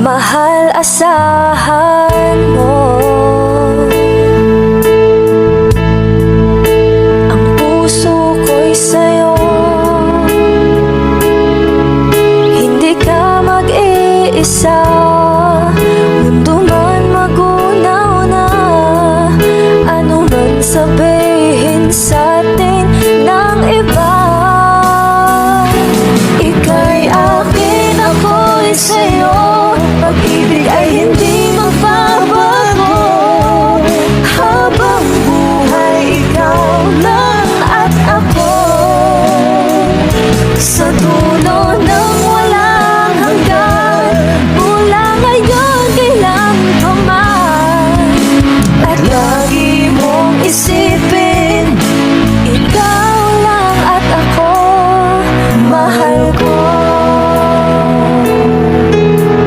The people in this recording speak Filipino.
Mahal, asahan mo ang puso ko'y sa'yo. Hindi ka mag-iisa.